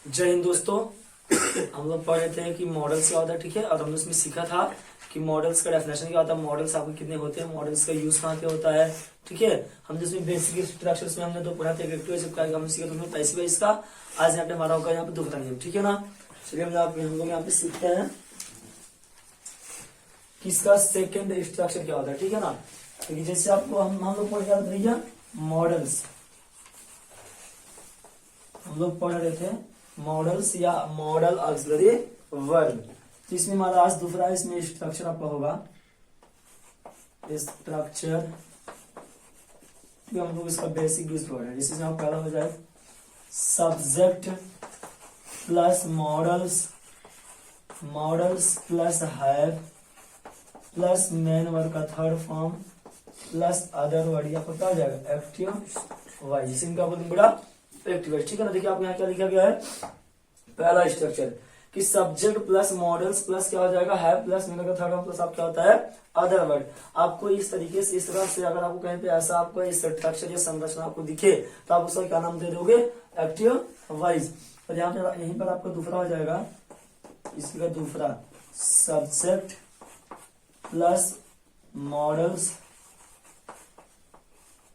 जय हिंद दोस्तों। हम लोग पढ़ रहे थे कि मॉडल्स क्या होता है, ठीक है। और हमने उसमें सीखा था कि मॉडल्स का डेफिनेशन क्या होता है, मॉडल्स आपको कितने होते हैं, मॉडल्स का यूज कहाँ पे होता है, ठीक है। हम जिसमें बेसिक स्ट्रक्चर्स में हमने तो पढ़ा था, हमने सीखा तो पैसिव वाइज का। आज यहाँ पे हमारा होगा यहाँ पे दूसरा नियम, ठीक है ना। चलिए हम लोग यहाँ पे सीखते हैं कि इसका सेकेंड स्ट्रक्चर क्या होता है, ठीक है ना। क्योंकि जैसे आपको हम लोग पढ़ रहे भैया मॉडल्स, हम लोग पढ़ रहे थे मॉडल्स या मॉडल ऑक्सिलरी वर्ब। तो इसमें हमारा आज दूसरा इसमें स्ट्रक्चर आपका होगा स्ट्रक्चर, हम लोग इसका बेसिक यूज पढ़ रहे हैं। जिसमें आप पहला हो जाए subject plus models, models plus have plus main word का third form plus other word, या पता हो जाएगा एक्टिव वाइज, जिसे इनका बोलेंगे बड़ा एक्टिव, ठीक है ना। देखिए आप यहाँ क्या लिखा गया है, पहला स्ट्रक्चर कि सब्जेक्ट प्लस मॉडल्स प्लस क्या हो जाएगा हैव प्लस मेन वर्ड का थर्ड फॉर्म प्लस आप क्या होता है अदर वर्ड। आपको इस तरीके से, इस तरह से अगर आपको कहीं पे ऐसा आपको इस स्ट्रक्चर या संरचना आपको दिखे तो आप उसका क्या नाम दे दोगे, एक्टिव वाइज। और यहाँ पे यहीं पर आपको दूसरा हो जाएगा, इसका दूसरा subject plus models,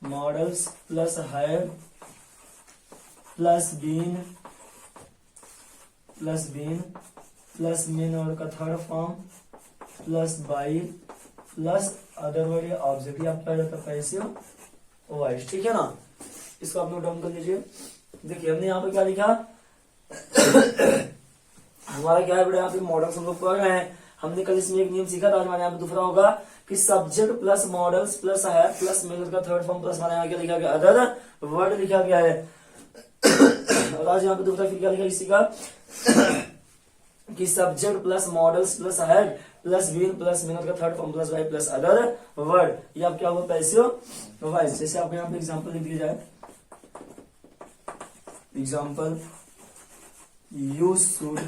models plus have plus been plus main word का third form plus by plus other word या ऑब्जेक्ट, आपका जाता है पैसिव वॉइस, ठीक है ना। इसको आप नोट डाउन कर लीजिए। देखिए हमने यहाँ पे क्या लिखा हमारा क्या है बेटा, यहाँ पे मॉडल्स हम लोग पढ़ रहे हैं। हमने कल इसमें एक नियम सीखा था, हमारे यहाँ पे दूसरा होगा कि सब्जेक्ट प्लस मॉडल्स प्लस है प्लस मेन वर्ड का थर्ड फॉर्म प्लस हमारे यहाँ क्या लिखा गया अदर वर्ड लिखा गया है। और आज यहाँ पे दूसरा फिर क्या लिखा इसी का कि subject plus models plus had plus been plus main word का third form plus Y plus other word, ये आप क्या होगा पैसिव वॉइस। जैसे आपको यहाँ पे एग्जांपल लिख दिया जाए, example you should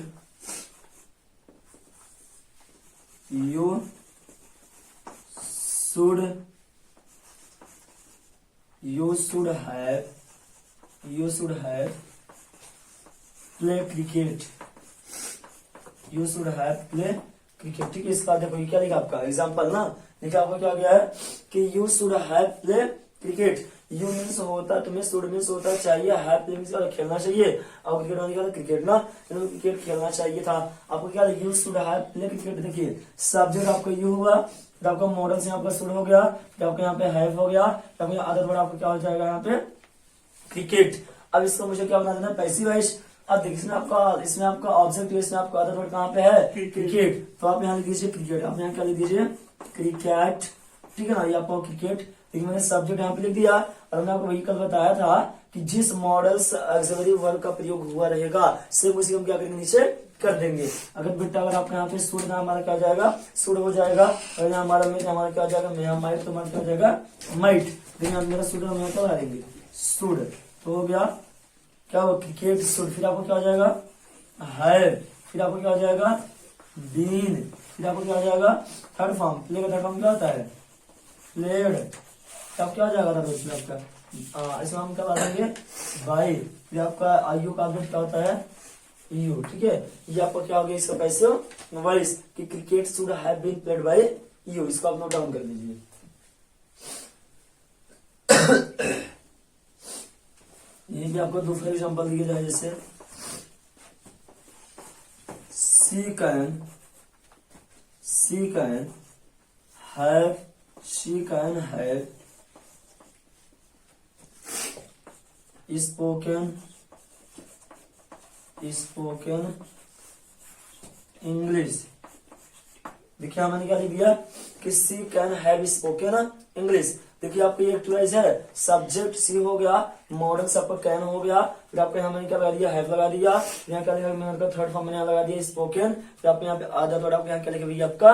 have play cricket, you should have play cricket, ठीक है। इसका देखो ये क्या लिखा आपका एग्जांपल ना, देखिए आपको क्या गया है कि you should have play cricket. You means होता तुम्हें, शुड मीन्स होता चाहिए, हैव प्ले मीन्स खेलना चाहिए, और क्रिकेट होने का क्रिकेट ना, क्रिकेट खेलना चाहिए था। आपको क्या you should have play cricket. देखिए सब्जेक्ट आपका यू हुआ, फिर आपका मॉडल से आपका शुड हो गया, फिर आपका यहाँ पे हैव हो गया, फिर अदर वर्ड आपको क्या हो जाएगा यहाँ पे क्रिकेट। अब इसको मुझे क्या बना देना पैसिव वॉइस। अब देखिए इसमें आपका ऑब्जेक्ट, इसमें आपका अदर वर्ड कहाँ पे है क्रिकेट, तो आप यहाँ लिख दीजिए क्रिकेट, आप यहाँ क्या लिख दीजिए क्रिकेट, ठीक है ना। ये आपको क्रिकेट, लेकिन मैंने सब्जेक्ट यहाँ पे लिख दिया। और मैंने आपको वही कल बताया था कि जिस मॉडल्स ऑक्सिलरी वर्ब का प्रयोग हुआ रहेगा सिर्फ उसी हम क्या करेंगे नीचे कर देंगे। अगर बेटा अगर आपका यहाँ पे शुड ना हमारा क्या जाएगा शुड हो जाएगा, और यहाँ हमारा में हमारा क्या हो जाएगा मैं माइट, तो हमारा क्या हो जाएगा माइट। लेकिन मेरा शुड हम क्या बना देंगे शुड, तो हो गया क्या हो क्रिकेट शुड। फिर आपको क्या हो जाएगा है, फिर आपको क्या हो जाएगा बीन, फिर आपको क्या हो जाएगा थर्ड फॉर्म, प्ले का थर्ड फॉर्म क्या होता है प्लेड, तब क्या हो जाएगा आपका इसमें हम क्या बांधेंगे बाई, फिर आपका आयु का ऑब्जेक्ट क्या होता है यू, ठीक है। ये आपको क्या हो गया इसका पैसिव वॉइस कि cricket should have been played by you, इसको आप नोट डाउन कर लीजिए। ये भी आपको दूसरा एग्जांपल दिया जाए, जैसे she can have spoken English. देखिए मैंने क्या लिख दिया कि सी कैन हैव स्पोकन इंग्लिश। देखिए आपको ये एक्टिवाइज है, सब्जेक्ट सी हो गया, मॉडल आपका कैन हो गया, फिर आपको यहाँ मैंने क्या लगा दिया हैव लगा दिया, यहाँ क्या लिखा मैंने आपका थर्ड फॉर्म मैंने यहाँ लगा दिया स्पोकन, फिर आपको यहाँ पे आधा वर्ड आपको यहाँ क्या लिखा भैया आपका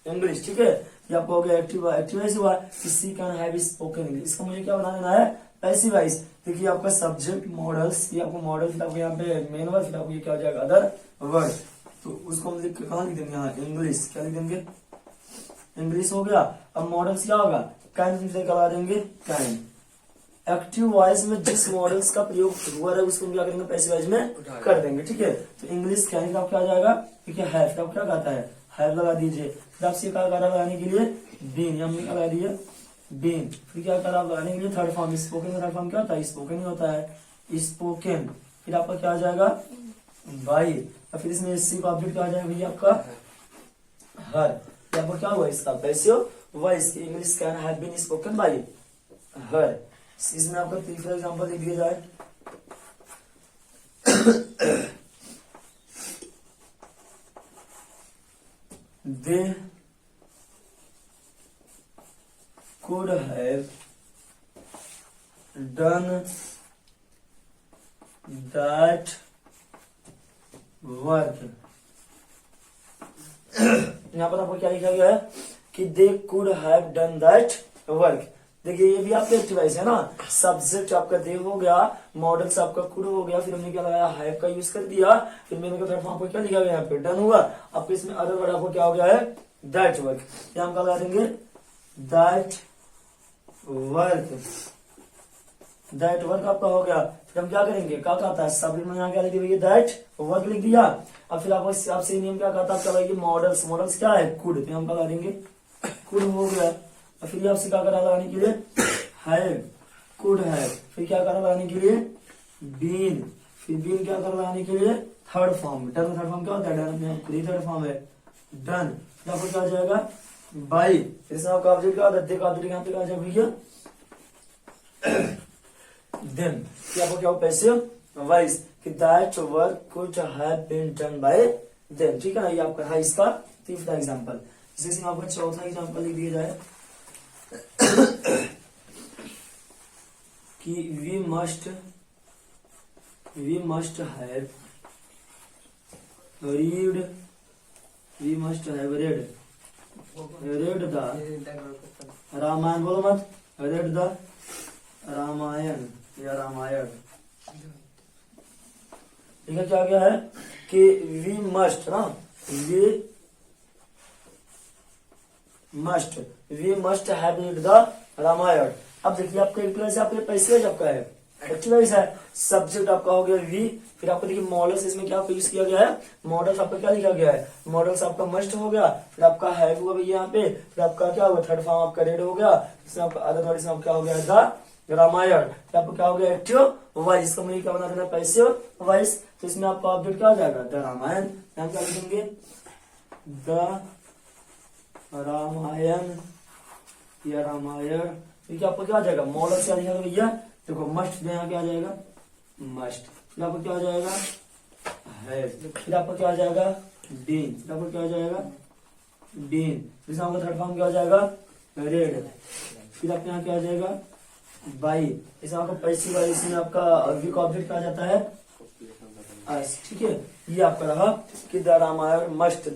इंग्लिश, ठीक है। ये आपको हो गया एक्टिवाइज हुआ कि सी कैन हैव स्पोकन इंग्लिश। इसका मुझे क्या बना देना है पैसिव वॉइस। देखिए आपका सब्जेक्ट मॉडल्स, ये आपको मॉडल, फिर आपको यहाँ पे मेन वर्ड, फिर आपको ये क्या हो जाएगा अदर वर्ड, तो उसको हम लिख कहाँ लिख देंगे यहाँ इंग्लिश, क्या लिख देंगे इंग्लिश हो गया। अब मॉडल्स क्या होगा कैन से करवा देंगे कैन, एक्टिव वॉइस में जिस मॉडल्स का प्रयोग हुआ है उसको हम क्या करेंगे पैसिव वॉइस में कर देंगे, ठीक है। तो इंग्लिश कैन का क्या आ जाएगा, ठीक है, हैव का क्या कहता है, हैव लगा दीजिए। फिर आपसे क्या करा लगाने के लिए बीन, हमने क्या लगा दिया बीन। फिर क्या करा लगाने के लिए थर्ड फॉर्म, स्पोकन का थर्ड फॉर्म क्या होता है, स्पोकन ही होता है, स्पोकन। फिर आपका क्या आ जाएगा बाई, और फिर इसमें सी का ऑब्जेक्ट क्या आ जाएगा भैया आपका हर। यहाँ पर क्या हुआ इसका passive voice, English can have been spoken by her. इसमें आपका तीसरा एग्जांपल लिख दिया जाए, दे could have done that work। यहाँ पर आपको क्या लिखा गया है कि they could have done that work. देखिए ये भी आपका एक्टिव वॉइस है ना, सब्जेक्ट आपका दे हो गया, मॉडल्स आपका कुड हो गया, फिर हमने क्या लगाया हैव का यूज कर दिया, फिर मैंने का थर्ड फॉर्म आपको क्या लिखा गया यहाँ पे डन हुआ। आपको इसमें अदर वर्ड आपको क्या हो गया है दैट वर्क। यहाँ हम क्या लगा देंगे दैट वर्क, दैट वर्क आपका हो गया। फिर हम क्या करेंगे क्या कहता है सब्जेक्ट में यहाँ क्या लिख दिया दैट वर्क लिख दिया। अब फिर आपसे नियम क्या कहता है, क्या मॉडल्स, मॉडल्स क्या है कुड, तो हम क्या करेंगे कुड हो गया। और फिर आपसे क्या करा लगाने के लिए हैव, कुड हैव। फिर क्या करा लगाने के लिए बीन, फिर बीन क्या करा लगाने के लिए third form, done third form क्या होता है डन, खुद ही थर्ड फॉर्म है डन। फिर आपको क्या आ जाएगा बाई, फिर आपका ऑब्जेक्ट क्या होता है, देखो ऑब्जेक्ट यहाँ पे क्या आ जाएगा भैया देन। आपको क्या हो पैसिव वॉइस कि that work could have been done by them, ठीक है ना। ये आपका है इसका तीसरा एग्जांपल। इसमें आपका चौथा एग्जांपल लिख दिया जाए कि we must have read, we must have read the Ramayana, बोलो मत, रेड द रामायण या रामायण। ठीक है, क्या क्या है कि वी मस्ट ना, we must have read the Ramayana. अब देखिए आपका एक तरह से आपके पैसे आपका है एक्टिवाइज है, सब्जेक्ट आपका हो गया वी, फिर आपको देखिए मॉडल्स, इसमें क्या यूज किया गया है मॉडल्स आपका क्या लिखा गया है, मॉडल्स आपका मस्ट हो गया, फिर आपका हैव हुआ भैया यहाँ पे, फिर आपका क्या हुआ थर्ड फॉर्म आपका रेड हो गया, इसमें आपका अदर वर्ड इसमें क्या हो गया द रामायण, फिर आपको क्या हो गया एक्टिव वॉइस, इसको मुझे क्या बना देना पैसिव वॉइस, तो इसमें आपका ऑब्जेक्ट क्या हो जाएगा द रामायण, हम क्या लिखेंगे द रामायण या रामायण, देखिए आपको क्या आ जाएगा मॉडल क्या लिखा भैया, देखो मस्ट यहाँ क्या आ जाएगा मस्ट, फिर आपको क्या आ जाएगा है, फिर आपको क्या आ जाएगा बीन, फिर आपको क्या आ जाएगा बीन, फिर आपका थर्ड फॉर्म क्या आ जाएगा रेड, फिर आपके यहाँ क्या आ जाएगा बाई, इसमें आपका पैसिव वाइस, इसमें आपका वीक ऑब्जेक्ट क्या आ जाता है अस, ठीक है। ये आपका रहा कि the Ramayana must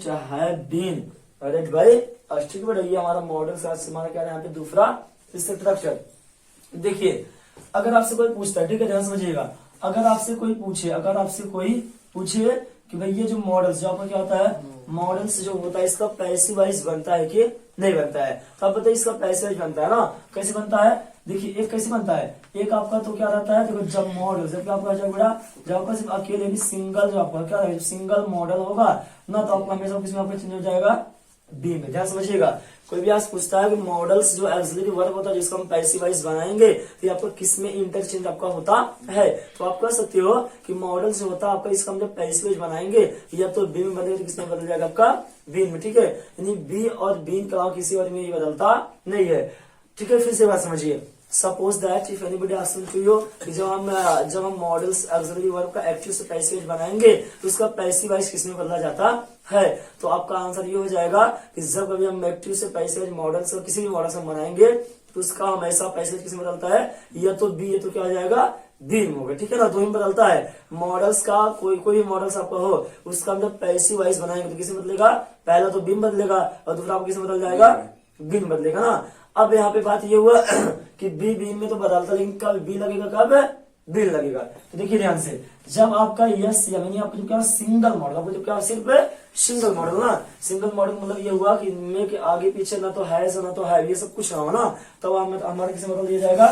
have been read by us, ठीक है। ये हमारा मॉडल हमारा क्या है यहाँ पे दूसरा स्ट्रक्चर। देखिए अगर आपसे कोई पूछता है, ठीक है ध्यान समझिएगा, अगर आपसे कोई पूछे कि भाई ये जो मॉडल्स जो आपका क्या होता है मॉडल्स जो होता है इसका पैसिव वॉइस बनता है कि नहीं बनता है, तो आप बताइए इसका पैसिव वॉइस बनता है ना, कैसे बनता है, देखिए एक कैसे बनता है, एक आपका तो क्या रहता है, देखो जब मॉडल जब आपका जब आपका सिर्फ अकेले सिंगल जो आपका क्या है सिंगल मॉडल होगा ना, तो आपका हमेशा किसमें आपका चेंज हो जाएगा बी में, ध्यान समझिएगा। कोई भी आपसे पूछता है कि मॉडल्स जो एक्सिलरी वर्ब होता है जिसको हम पैसिव वॉइस बनाएंगे तो ये आपको किसमें इंटरचेंज आपका होता है, तो आप कह सकते हो कि मॉडल्स जो होता है आपका इसका हम जब पैसिव वॉइस बनाएंगे या तो बी में बदलेगा तो किसमें बदल जाएगा आपका बीन में, ठीक है। यानी बी और बीन का किसी वर्ड में ये बदलता नहीं है, ठीक है। फिर से बात समझिए, suppose that if anybody asking to you कि जब हम मॉडल्स ऑक्सिलरी वर्ब का एक्टिव से पैसिव वॉइस बनाएंगे तो उसका पैसिव वॉइस किसमें बदला जाता है, तो आपका आंसर ये हो जाएगा कि जब कभी हम एक्टिव से पैसिव वॉइस मॉडल्स किसी भी मॉडल से बनाएंगे तो उसका हमेशा पैसिव वॉइस किसमें बदलता है, या तो बी या तो क्या आ जाएगा बी में होगा, ठीक है ना। दो ही बदलता है मॉडल्स का, कोई भी मॉडल्स आपका हो उसका हम जब पैसिव वॉइस बनाएंगे तो किसमें बदलेगा, पहला तो बी में बदलेगा और दूसरा आपको किसमें बदल जाएगा बी में बदलेगा ना। अब यहाँ पे बात ये हुआ कि बी बीन में तो बदलता, लेकिन कब बी लगेगा कब बीन लगेगा। तो देखिए ध्यान से, जब आपका यस यानी आपका जो क्या सिंगल मॉडल, आपको जो क्या सिर्फ सिंगल मॉडल ना, सिंगल मॉडल मतलब ये हुआ कि मे के आगे पीछे ना तो है ना तो है, ये सब कुछ ना हो ना, तब हमारा किसे बदल दिया जाएगा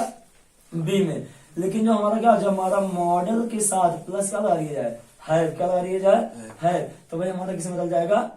बी में। लेकिन जो हमारा क्या, जो हमारा मॉडल के साथ प्लस क्या लगा दिया जाए है, क्या लगा दिया जाए है, तो भाई हमारा किसे बदल जाएगा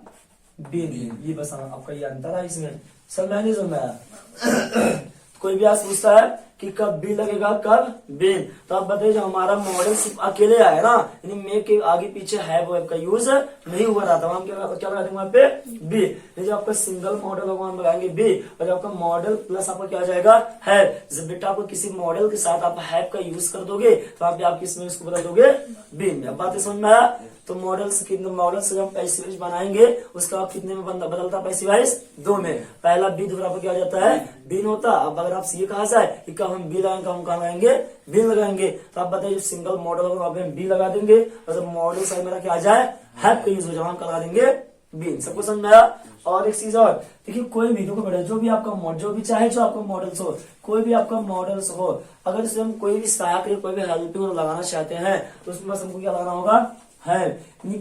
बी में। ये बस आपका ये अंतर है इसमें, समझ में नहीं समझ में आया? कोई भी आज पूछता है कि कब बी लगेगा कब बीन, तो आप बताइए जो हमारा मॉडल सिर्फ अकेले आया ना, यानी मे के आगे पीछे है वो का यूज नहीं हुआ रहा था, हम क्या लगा देंगे वहां पे बी। जब आपका सिंगल मॉडल होगा हम लगाएंगे बी, और जब आपका मॉडल प्लस आपका क्या आ जाएगा है। जब बेटा आपको किसी मॉडल के साथ आप हैव का यूज कर दोगे तो आप किसमें इसको बदल दोगे बी में। अब बातें समझ में आया? तो मॉडल से कितने मॉडल से जब हम पैसिव वॉइस बनाएंगे उसका आप कितने में बदलता है पैसिव वॉइस? दो में। पहला बी दूसरा पर क्या हो जाता है बीन होता। अब अगर आपसे ये कहा जाए कि कब हम बी लगाएंगे, हम कहा लगाएंगे बीन लगाएंगे, तो आप बताइए जो सिंगल मॉडल होगा वहां पे हम बी लगा देंगे, और जब मॉडल साइड मेरा क्या आ जाए हैव का यूज हो जाए हम लगा देंगे बीन। सबको समझ में आया? और एक चीज और देखिए, कोई भी देखो बेटा, जो भी आपका जो भी चाहे जो आपका मॉडल्स हो, कोई भी आपका मॉडल्स हो, अगर इसमें हम कोई भी सहायक कोई भी हेल्पिंग लगाना चाहते हैं तो उसमें बस हमको क्या लगाना होगा है।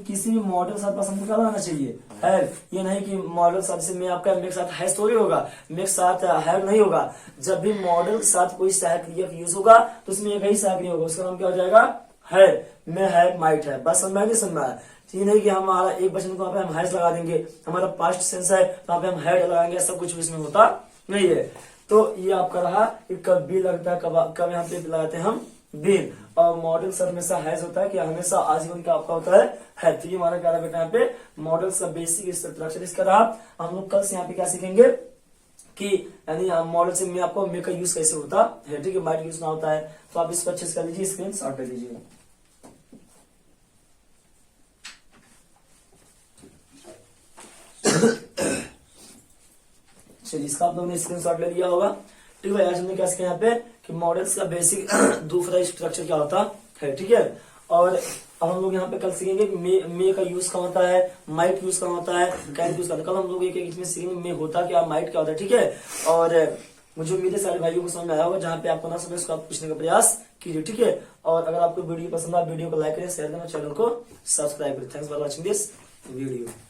किसी भी मॉडल साथ बस हमको क्या लगाना चाहिए है। ये नहीं कि मॉडल साथ से मैं आपका मेरे साथ है स्टोरी होगा, मेरे साथ है नहीं होगा। जब भी मॉडल के साथ कोई सहायक क्रिया यूज होगा तो उसमें एक ही सहायक क्रिया होगा, उसका नाम क्या हो जाएगा है। मैं है माइट है, बस समझ में नहीं समझ में आया? ये नहीं कि हमारा एक वचन को वहां पे हम हैज लगा देंगे, हमारा पास्ट सेंस है तो वहां पे हम हैड लगाएंगे, सब कुछ इसमें होता नहीं है। तो ये आपका रहा कि कब बी लगता है, कब यहाँ पे लगाते हैं हम बीन। और मॉडल सर हमेशा हैज होता है कि हमेशा आजीवन का आपका होता है। तो ये हमारा क्या रहा बेटा यहाँ पे मॉडल का बेसिक स्ट्रक्चर इसका रहा। हम लोग कल से यहाँ पे क्या सीखेंगे कि यानी मॉडल से मैं आपको मे का यूज कैसे होता है, ठीक है, माइट यूज ना होता है। तो आप इसको अच्छे से कर लीजिए, स्क्रीन शॉट कर लीजिए। चलिए इसका आप लोगों ने स्क्रीनशॉट ले लिया होगा, ठीक है। आज हमने क्या सीखा यहाँ पे कि मॉडल्स का बेसिक दूसरा स्ट्रक्चर क्या होता है, ठीक है। और अब हम लोग यहाँ पे कल सीखेंगे मे का यूज कहाँ होता है, माइट यूज कहाँ होता है, कैन यूज करता है। कल हम लोग एक इसमें सीखेंगे मे होता क्या, माइट क्या होता है, ठीक है। और मुझे उम्मीद है सारे भाइयों को समझ में आया होगा, जहाँ पे आपको ना समझ उसको आप पूछने का प्रयास कीजिए, ठीक है। और अगर आपको वीडियो पसंद है, वीडियो को लाइक करें, शेयर करें, चैनल को सब्सक्राइब करें। Thanks for watching this video.